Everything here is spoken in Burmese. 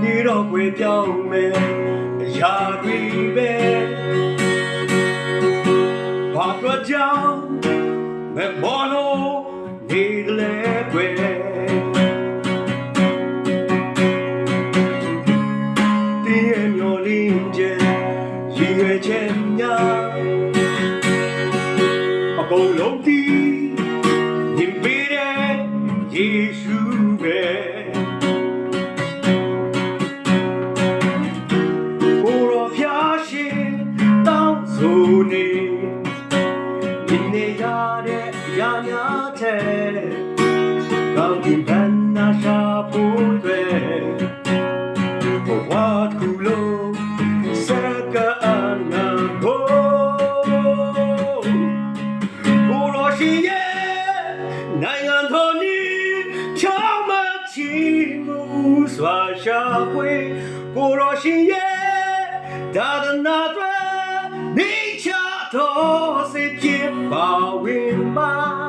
你若会表妹呀对呗，把个酱没摸弄你的来归，别鸟林间一月前呀，高楼的你别的耶稣呗。သူနေဒီနေရတဲ့ရာများတဲ့ကောင်းကင်ဘဏ္ဍာရှာဖို့တွေဘဝကူလို့စကားနာကိုကိုလိုရှိရဲ့နိုင်ငံတော်နီချောင်းမချီမှုစွာရှာဖွေကိုလိုရှိရဲ့ဒါဒနာတွေ你恰多是偏把win吧。